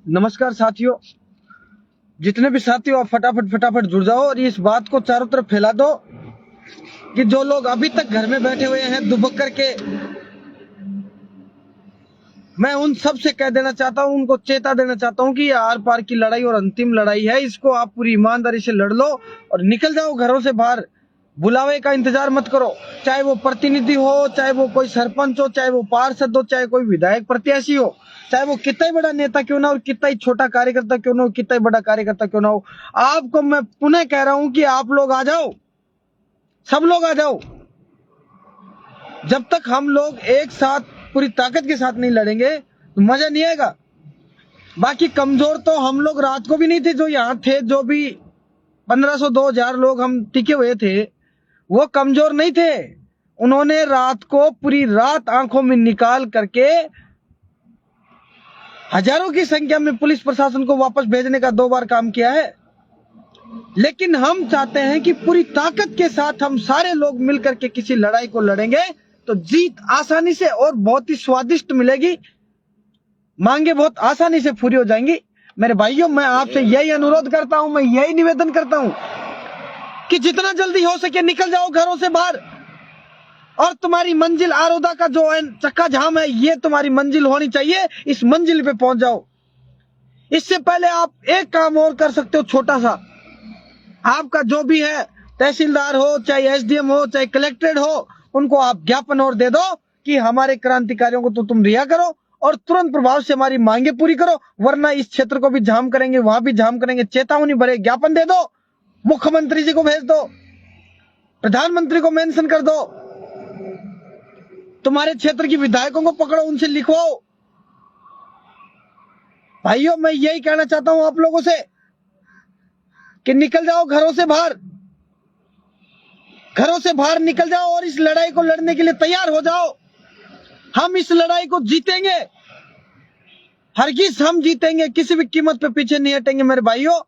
नमस्कार साथियों, जितने भी साथी हो आप फटाफट जुड़ जाओ और इस बात को चारों तरफ फैला दो कि जो लोग अभी तक घर में बैठे हुए हैं दुबक करके, मैं उन सब से कह देना चाहता हूं, उनको चेता देना चाहता हूं कि ये आर पार की लड़ाई और अंतिम लड़ाई है। इसको आप पूरी ईमानदारी से लड़ लो और निकल जाओ घरों से बाहर। बुलावे का इंतजार मत करो, चाहे वो प्रतिनिधि हो, चाहे वो कोई सरपंच हो, चाहे वो पार्षद हो, चाहे कोई विधायक प्रत्याशी हो, चाहे वो कितना ही बड़ा नेता क्यों ना हो, कितना ही छोटा कार्यकर्ता क्यों ना हो, कितना ही बड़ा कार्यकर्ता क्यों ना हो। आपको मैं पुनः कह रहा हूं कि आप लोग आ जाओ, सब लोग आ जाओ। जब तक हम लोग एक साथ पूरी ताकत के साथ नहीं लड़ेंगे तो मजा नहीं आएगा। बाकी कमजोर तो हम लोग रात को भी नहीं थे, जो यहाँ थे, जो भी 1500 2000 लोग हम टिके हुए थे, वो कमजोर नहीं थे। उन्होंने रात को पूरी रात आंखों में निकाल करके हजारों की संख्या में पुलिस प्रशासन को वापस भेजने का 2 बार काम किया है। लेकिन हम चाहते हैं कि पूरी ताकत के साथ हम सारे लोग मिलकर के किसी लड़ाई को लड़ेंगे तो जीत आसानी से और बहुत ही स्वादिष्ट मिलेगी, मांगे बहुत आसानी से पूरी हो जाएंगी। मेरे भाइयों, मैं आपसे यही अनुरोध करता हूं, मैं यही निवेदन करता हूं कि जितना जल्दी हो सके निकल जाओ घरों से बाहर और तुम्हारी मंजिल आरोदा का जो चक्का जाम है, ये तुम्हारी मंजिल होनी चाहिए। इस मंजिल पे पहुंच जाओ। इससे पहले आप एक काम और कर सकते हो, छोटा सा। आपका जो भी है, तहसीलदार हो, चाहे एसडीएम हो, चाहे कलेक्ट्रेट हो, उनको आप ज्ञापन और दे दो कि हमारे क्रांतिकारियों को तो तुम रिहा करो और तुरंत प्रभाव से हमारी मांगे पूरी करो, वरना इस क्षेत्र को भी जाम करेंगे, वहां भी जाम करेंगे। चेतावनी भरे ज्ञापन दे दो, मुख्यमंत्री जी को भेज दो, प्रधानमंत्री को मेंशन कर दो, तुम्हारे क्षेत्र की विधायकों को पकड़ो, उनसे लिखवाओ। भाइयों, मैं यही कहना चाहता हूं आप लोगों से कि निकल जाओ घरों से बाहर, घरों से बाहर निकल जाओ और इस लड़ाई को लड़ने के लिए तैयार हो जाओ। हम इस लड़ाई को जीतेंगे, हरगिज हम जीतेंगे, किसी भी कीमत पे पीछे नहीं हटेंगे मेरे भाइयों।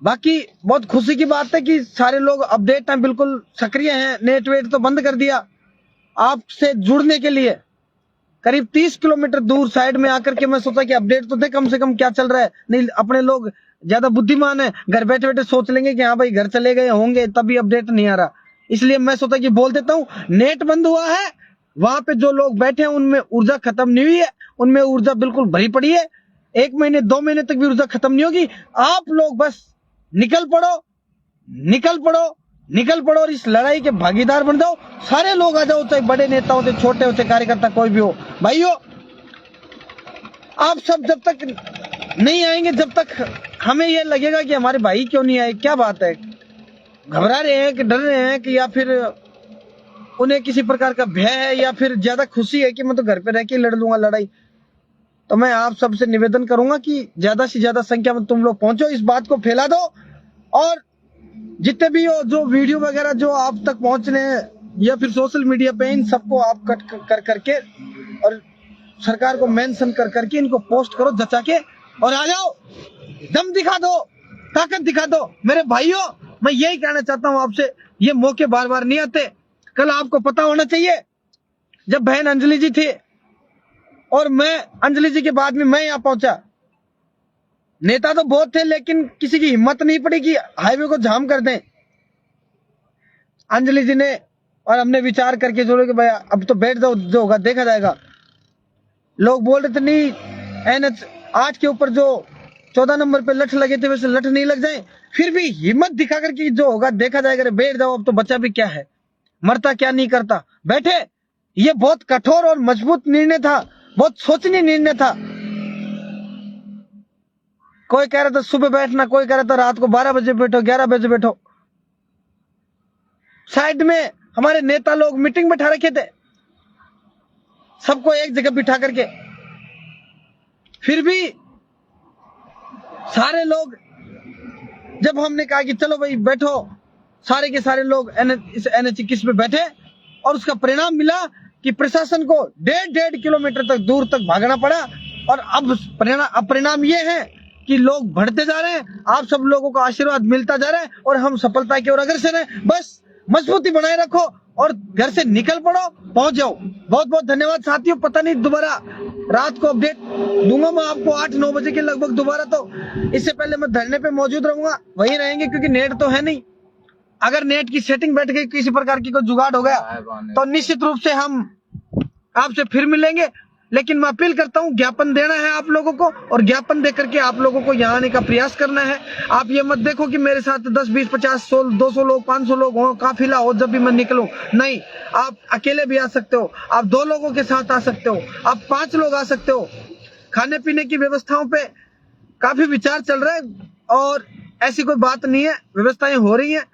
बाकी बहुत खुशी की बात है कि सारे लोग अपडेट हैं, बिल्कुल सक्रिय हैं। नेट वेट तो बंद कर दिया आपसे जुड़ने के लिए। करीब 30 किलोमीटर दूर साइड में आकर के मैं सोचा कि अपडेट तो दे कम से कम, क्या चल रहा है। नहीं, अपने लोग ज्यादा बुद्धिमान है, घर बैठे बैठे सोच लेंगे कि हाँ भाई घर चले गए होंगे तभी अपडेट नहीं आ रहा। इसलिए मैं सोचा कि बोल देता हूँ, नेट बंद हुआ है, वहां पे जो लोग बैठे हैं उनमें ऊर्जा खत्म नहीं हुई है, उनमें ऊर्जा बिल्कुल भरी पड़ी है। 1 महीने 2 महीने तक भी ऊर्जा खत्म नहीं होगी। आप लोग बस निकल पड़ो, निकल पड़ो, निकल पड़ो और इस लड़ाई के भागीदार बन जाओ। सारे लोग आ जाओ, चाहे बड़े नेता हो, चाहे छोटे हो, चाहे कार्यकर्ता कोई भी हो। भाइयों, आप सब जब तक नहीं आएंगे, जब तक हमें ये लगेगा कि हमारे भाई क्यों नहीं आए, क्या बात है, घबरा रहे हैं कि डर रहे हैं कि या फिर उन्हें किसी प्रकार का भय है या फिर ज्यादा खुशी है कि मैं तो घर पे रह के लड़ लूंगा लड़ाई, तो मैं आप सबसे निवेदन करूंगा कि ज्यादा से ज्यादा संख्या में तुम लोग पहुंचो, इस बात को फैला दो। और जितने भी हो, जो वीडियो वगैरह जो आप तक पहुंचने या फिर सोशल मीडिया पे, इन सबको आप कट कर करके और सरकार को मेंशन कर करके इनको पोस्ट करो जचा के, और आ जाओ, दम दिखा दो, ताकत दिखा दो। मेरे भाइयों, मैं यही कहना चाहता हूं आपसे, ये मौके बार बार नहीं आते। कल आपको पता होना चाहिए, जब बहन अंजलि जी थे और मैं अंजलि जी के बाद में मैं यहाँ पहुंचा, नेता तो बहुत थे लेकिन किसी की हिम्मत नहीं पड़ी कि हाईवे को जाम कर दें। अंजलि जी ने और हमने विचार करके जोड़े कि भाई अब तो बैठ जाओ, जो होगा देखा जाएगा। लोग बोल रहे थे नहीं, NH 8 के ऊपर जो 14 नंबर पे लठ लगे थे वैसे लठ नहीं लग जाए, फिर भी हिम्मत दिखा करके जो होगा देखा जाएगा, बैठ जाओ, अब तो बच्चा भी क्या है, मरता क्या नहीं करता, बैठे। ये बहुत कठोर और मजबूत निर्णय था, बहुत सोचनीय निर्णय था। कोई कह रहा था सुबह बैठना, कोई कह रहा था रात को 12 बजे बैठो, 11 बजे बैठो। साइड में हमारे नेता लोग मीटिंग बैठा रखे थे, सबको एक जगह बिठा करके, फिर भी सारे लोग, जब हमने कहा कि चलो भाई बैठो, सारे के सारे लोग इस NH 21 पे बैठे और उसका परिणाम मिला कि प्रशासन को 1.5 किलोमीटर तक दूर तक भागना पड़ा। और अब परिणाम ये है कि लोग बढ़ते जा रहे हैं, आप सब लोगों का आशीर्वाद मिलता जा रहा है और हम सफलता की ओर अग्रसर हैं। बस मजबूती बनाए रखो और घर से निकल पड़ो, पहुंच जाओ। बहुत बहुत धन्यवाद साथियों। पता नहीं दोबारा रात को अपडेट दूंगा मैं आपको 8-9 बजे के लगभग दोबारा। तो इससे पहले मैं धरने पे मौजूद रहूंगा, वहीं रहेंगे क्योंकि नेट तो है नहीं। अगर नेट की सेटिंग बैठ गई, किसी प्रकार की कोई जुगाड़ हो गया तो निश्चित रूप से हम आपसे फिर मिलेंगे। लेकिन मैं अपील करता हूं, ज्ञापन देना है आप लोगों को और ज्ञापन देकर के आप लोगों को यहाँ आने का प्रयास करना है। आप ये मत देखो कि मेरे साथ 10, 20, 50, 100, 200 लोग, 500 लोग हो, काफिला हो जब भी मैं निकलूं। नहीं, आप अकेले भी आ सकते हो, आप 2 लोगों के साथ आ सकते हो, आप 5 लोग आ सकते हो। खाने पीने की व्यवस्थाओं पे काफी विचार चल रहा है और ऐसी कोई बात नहीं है, व्यवस्थाएं हो रही है।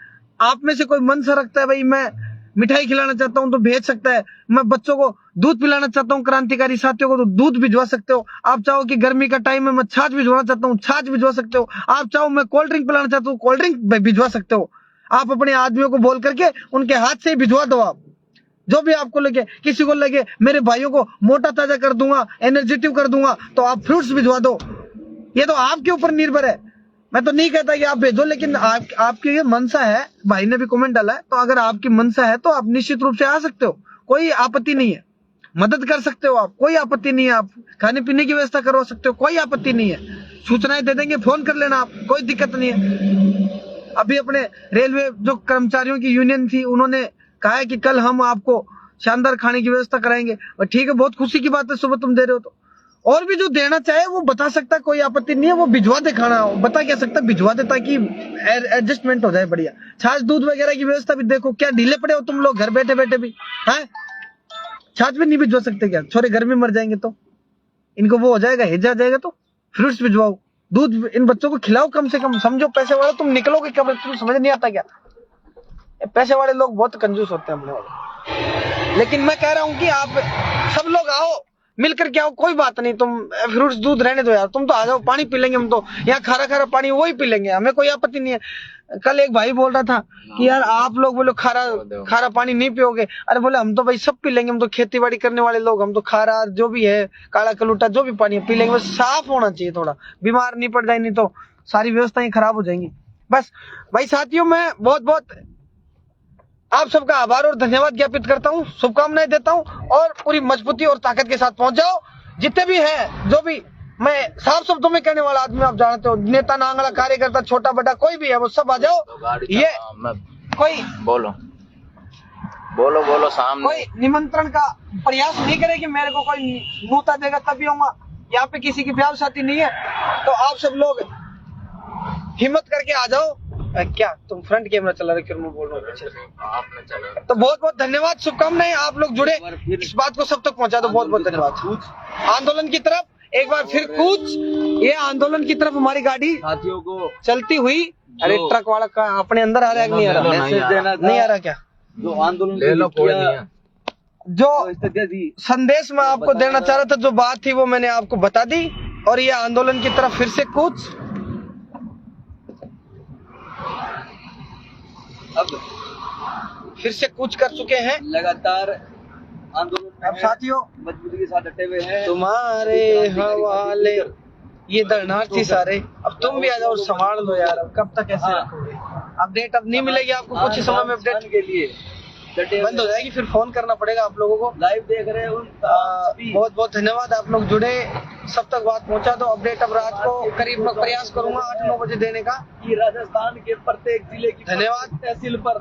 आप में से कोई मन सा रखता है भाई मैं मिठाई खिलाना चाहता हूं तो भेज सकता है, मैं बच्चों को दूध पिलाना चाहता हूं, क्रांतिकारी साथियों को, तो दूध भिजवा सकते हो। आप चाहो कि गर्मी का टाइम है मैं छाछ भिजवाना चाहता हूं, छाछ भिजवा सकते हो। आप चाहो मैं कोल्ड ड्रिंक पिलाना चाहता हूं, कोल्ड ड्रिंक भिजवा सकते हो। आप अपने आदमियों को बोल करके उनके हाथ से ही भिजवा दो। आप जो भी आपको लगे, किसी को लगे मेरे भाइयों को मोटा ताजा कर दूंगा, एनर्जेटिव कर दूंगा, तो आप फ्रूट्स भिजवा दो। ये तो आपके ऊपर निर्भर है। मैं तो नहीं कहता कि आप भेजो, लेकिन आपकी ये मनसा है, भाई ने भी कमेंट डाला है, तो अगर आपकी मनसा है तो आप निश्चित रूप से आ सकते हो, कोई आपत्ति नहीं है। मदद कर सकते हो आप, कोई आपत्ति नहीं है। आप खाने पीने की व्यवस्था करवा सकते हो, कोई आपत्ति नहीं है। सूचनाएं दे देंगे, फोन कर लेना आप, कोई दिक्कत नहीं है। अभी अपने रेलवे जो कर्मचारियों की यूनियन थी, उन्होंने कहा है कि कल हम आपको शानदार खाने की व्यवस्था कराएंगे। और ठीक है, बहुत खुशी की बात है, सुबह तुम दे रहे हो तो और भी जो देना चाहे वो बता सकता है, कोई आपत्ति नहीं है। वो भिजवा दे खाना, बता क्या सकता, भिजवा दे ताकि एडजस्टमेंट हो जाए बढ़िया। छाछ दूध वगैरह की व्यवस्था भी देखो, क्या ढीले पड़े हो तुम लोग घर बैठे बैठे भी है। छाछ भी नहीं भिजवा सकते क्या? छोरे घर में मर जाएंगे तो इनको वो हो जाएगा, हिजा जाएगा। तो फ्रूट्स भिजवाओ, दूध इन बच्चों को खिलाओ कम से कम। समझो पैसे वाले तुम निकलोगे कब, तुम समझ नहीं आता क्या? पैसे वाले लोग बहुत कंजूस होते हैं अपने वाले। लेकिन मैं कह रहा हूँ कि आप सब लोग आओ, मिलकर के आओ, कोई बात नहीं। तुम फ्रूट्स दूध रहने दो यार, तुम तो आ जाओ, पानी पी लेंगे हम तो। यहाँ खारा खारा पानी वही पी लेंगे, हमें कोई आपत्ति नहीं है। कल एक भाई बोल रहा था कि यार आप लोग बोलो खारा पानी नहीं पियोगे। अरे बोले हम तो भाई सब पी लेंगे, हम तो खेती बाड़ी करने वाले लोग, हम तो खारा जो भी है, काला कलूटा जो भी पानी पी लेंगे। बस साफ होना चाहिए, थोड़ा बीमार नहीं पड़ जाए, नहीं तो सारी व्यवस्थाएं खराब हो जाएंगी। बस भाई साथियों, मैं बहुत बहुत आप सबका आभार और धन्यवाद ज्ञापित करता हूँ, शुभकामनाएं देता हूँ और पूरी मजबूती और ताकत के साथ पहुंच जाओ। जितने भी हैं, जो भी, मैं साफ शब्दों में कहने वाला आदमी, आप जानते हो, नेता नांगला कार्यकर्ता छोटा बड़ा कोई भी है, वो सब आ जाओ। ये कोई बोलो सामने कोई निमंत्रण का प्रयास नहीं करे कि मेरे को कोई नूता देगा तभी आऊंगा। यहाँ पे किसी की ब्याह शादी नहीं है, तो आप सब लोग हिम्मत करके आ जाओ। क्या तुम फ्रंट कैमरा चला रहे, क्यों मैं बोल रहा हूँ? तो बहुत बहुत धन्यवाद, शुभकामनाएं। आप लोग जुड़े, इस बात को सब तक पहुंचा दो। बहुत बहुत धन्यवाद। आंदोलन की तरफ एक बार फिर कूच, ये आंदोलन की तरफ हमारी गाड़ी साथियों को चलती हुई। अरे ट्रक वाला का अपने अंदर आ रहा है, नहीं आ रहा? मैसेज देना नहीं आ रहा क्या? जो आंदोलन ले लो, कोई नहीं है। जो संदेश मैं आपको देना चाह रहा था, जो बात थी वो मैंने आपको बता दी। और ये आंदोलन की तरफ फिर से कूच, अब फिर से कूच कर चुके हैं। लगातार आंदोलन अब साथियों मजबूती के साथ डटे हुए हैं। तुम्हारे हवाले ये दर्शनार्थी सारे, अब तुम भी आ जाओ, संभाल लो यार। अब कब तक ऐसे रखोगे? अपडेट अब नहीं मिलेगी आपको, कुछ ही समय में अपडेट के लिए बंद हो जाएगी, फिर फोन करना पड़ेगा आप लोगों को। लाइव देख रहे हैं उन बहुत बहुत धन्यवाद, आप लोग जुड़े, सब तक बात पहुंचा दो। अपडेट अब रात को करीब प्रयास करूंगा 8-9 बजे देने का। राजस्थान के प्रत्येक जिले की धन्यवाद। तहसील पर